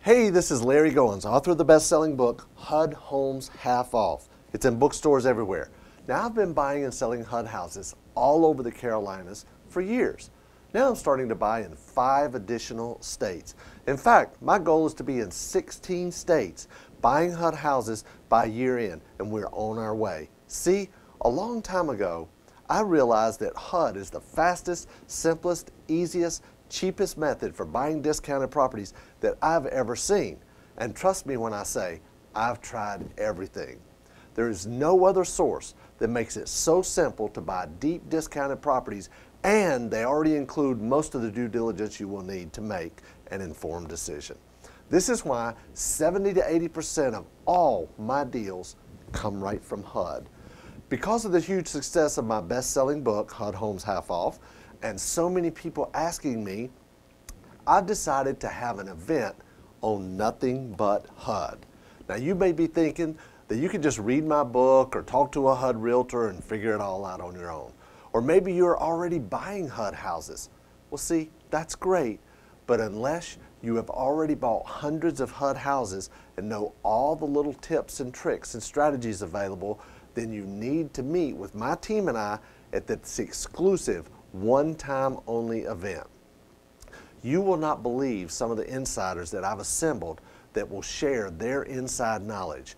Hey, this is Larry Goins, author of the best-selling book, HUD Homes Half Off. It's in bookstores everywhere. Now, I've been buying and selling HUD houses all over the Carolinas for years. Now I'm starting to buy in 5 additional states. In fact, my goal is to be in 16 states buying HUD houses by year end, and we're on our way. See, a long time ago, I realized that HUD is the fastest, simplest, easiest, cheapest method for buying discounted properties that I've ever seen. And trust me when I say, I've tried everything. There is no other source that makes it so simple to buy deep discounted properties, and they already include most of the due diligence you will need to make an informed decision. This is why 70 to 80% of all my deals come right from HUD. Because of the huge success of my best-selling book, HUD Homes Half Off, and so many people asking me, I've decided to have an event on nothing but HUD. Now, you may be thinking that you can just read my book or talk to a HUD realtor and figure it all out on your own. Or maybe you're already buying HUD houses. Well, see, that's great, but unless you have already bought hundreds of HUD houses and know all the little tips and tricks and strategies available, then you need to meet with my team and I at this exclusive one-time only event. You will not believe some of the insiders that I've assembled that will share their inside knowledge.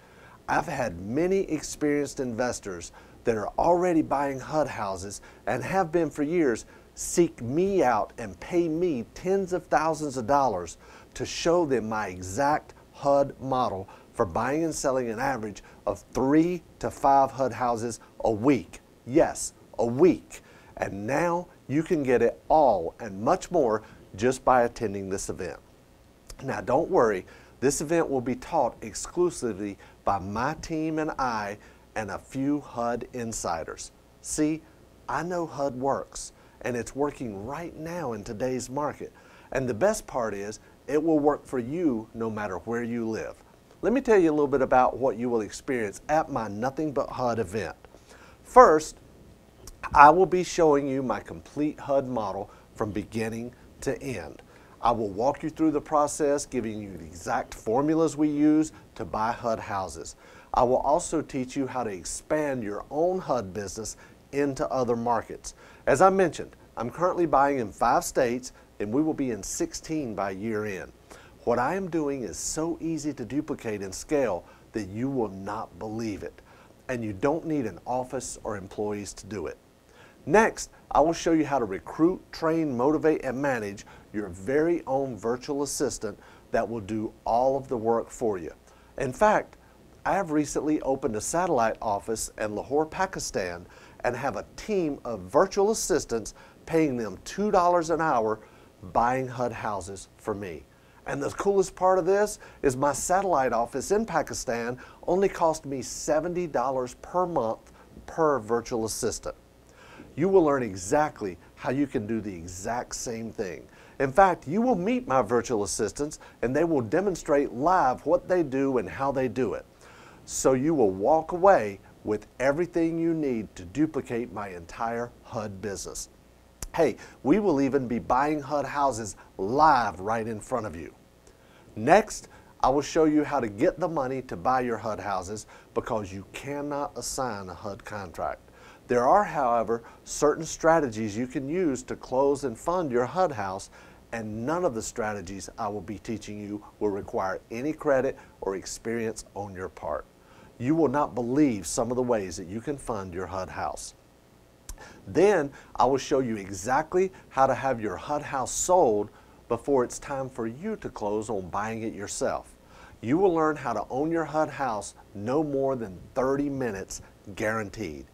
I've had many experienced investors that are already buying HUD houses and have been for years seek me out and pay me tens of thousands of dollars to show them my exact HUD model for buying and selling an average of 3 to 5 HUD houses a week. Yes, a week. And now you can get it all and much more just by attending this event. Now, don't worry, this event will be taught exclusively by my team and I and a few HUD insiders. See, I know HUD works, and it's working right now in today's market. And the best part is, it will work for you no matter where you live. Let me tell you a little bit about what you will experience at my Nothing But HUD event. First, I will be showing you my complete HUD model from beginning to end. I will walk you through the process, giving you the exact formulas we use to buy HUD houses. I will also teach you how to expand your own HUD business into other markets. As I mentioned, I'm currently buying in 5 states, and we will be in 16 by year end. What I am doing is so easy to duplicate and scale that you will not believe it. And you don't need an office or employees to do it. Next, I will show you how to recruit, train, motivate, and manage your very own virtual assistant that will do all of the work for you. In fact, I have recently opened a satellite office in Lahore, Pakistan, and have a team of virtual assistants paying them $2 an hour buying HUD houses for me. And the coolest part of this is my satellite office in Pakistan only cost me $70 per month per virtual assistant. You will learn exactly how you can do the exact same thing. In fact, you will meet my virtual assistants and they will demonstrate live what they do and how they do it. So you will walk away with everything you need to duplicate my entire HUD business. Hey, we will even be buying HUD houses live right in front of you. Next, I will show you how to get the money to buy your HUD houses because you cannot assign a HUD contract. There are, however, certain strategies you can use to close and fund your HUD house, and none of the strategies I will be teaching you will require any credit or experience on your part. You will not believe some of the ways that you can fund your HUD house. Then I will show you exactly how to have your HUD house sold before it's time for you to close on buying it yourself. You will learn how to own your HUD house no more than 30 minutes guaranteed.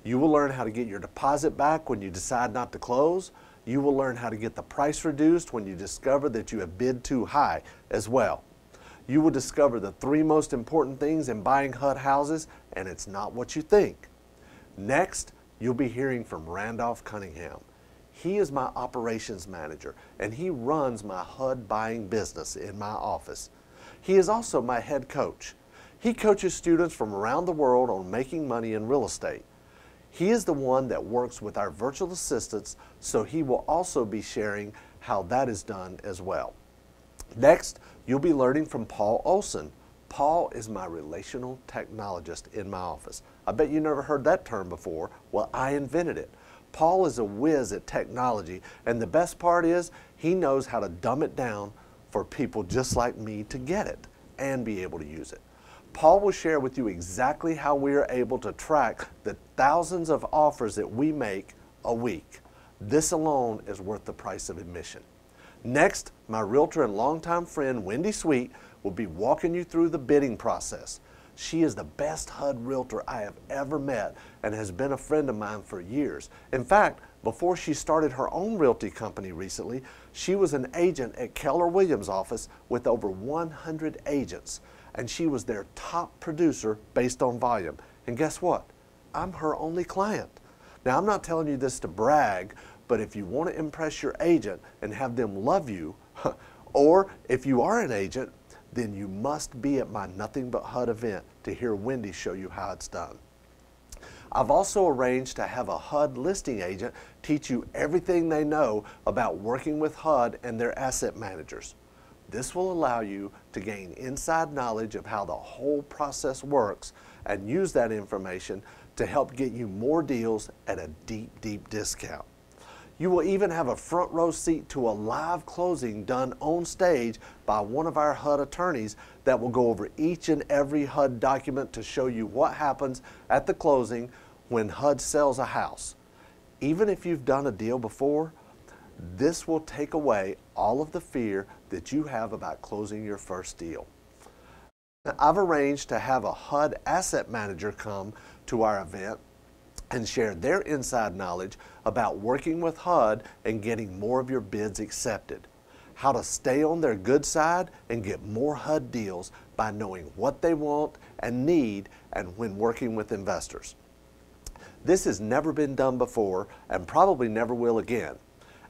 You will learn how to get your deposit back when you decide not to close. You will learn how to get the price reduced when you discover that you have bid too high as well. You will discover the 3 most important things in buying HUD houses, and it's not what you think. Next, you'll be hearing from Randolph Cunningham. He is my operations manager, and he runs my HUD buying business in my office. He is also my head coach. He coaches students from around the world on making money in real estate. He is the one that works with our virtual assistants, so he will also be sharing how that is done as well. Next, you'll be learning from Paul Olson. Paul is my relational technologist in my office. I bet you never heard that term before. Well, I invented it. Paul is a whiz at technology, and the best part is he knows how to dumb it down for people just like me to get it and be able to use it. Paul will share with you exactly how we are able to track the thousands of offers that we make a week. This alone is worth the price of admission. Next, my realtor and longtime friend Wendy Sweet will be walking you through the bidding process. She is the best HUD realtor I have ever met and has been a friend of mine for years. In fact, before she started her own realty company recently, she was an agent at Keller Williams' office with over 100 agents, and she was their top producer based on volume. And guess what? I'm her only client. Now, I'm not telling you this to brag, but if you want to impress your agent and have them love you, or if you are an agent, then you must be at my Nothing But HUD event to hear Wendy show you how it's done. I've also arranged to have a HUD listing agent teach you everything they know about working with HUD and their asset managers. This will allow you to gain inside knowledge of how the whole process works and use that information to help get you more deals at a deep, deep discount. You will even have a front row seat to a live closing done on stage by one of our HUD attorneys that will go over each and every HUD document to show you what happens at the closing when HUD sells a house. Even if you've done a deal before, this will take away all of the fear that you have about closing your first deal. Now, I've arranged to have a HUD Asset Manager come to our event and share their inside knowledge about working with HUD and getting more of your bids accepted. How to stay on their good side and get more HUD deals by knowing what they want and need and when working with investors. This has never been done before and probably never will again.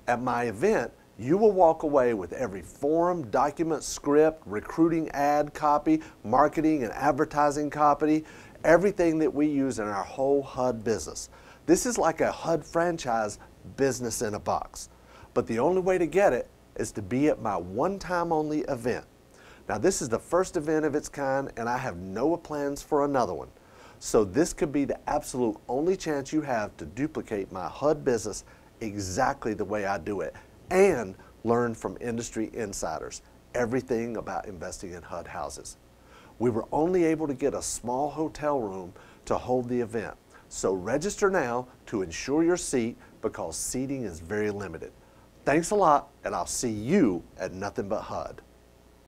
At my event, you will walk away with every form, document, script, recruiting ad copy, marketing and advertising copy, everything that we use in our whole HUD business. This is like a HUD franchise business in a box. But the only way to get it is to be at my one-time only event. Now, this is the first event of its kind, and I have no plans for another one. So this could be the absolute only chance you have to duplicate my HUD business exactly the way I do it and learn from industry insiders everything about investing in HUD houses. We were only able to get a small hotel room to hold the event, so register now to ensure your seat because seating is very limited. Thanks a lot, and I'll see you at Nothing But HUD.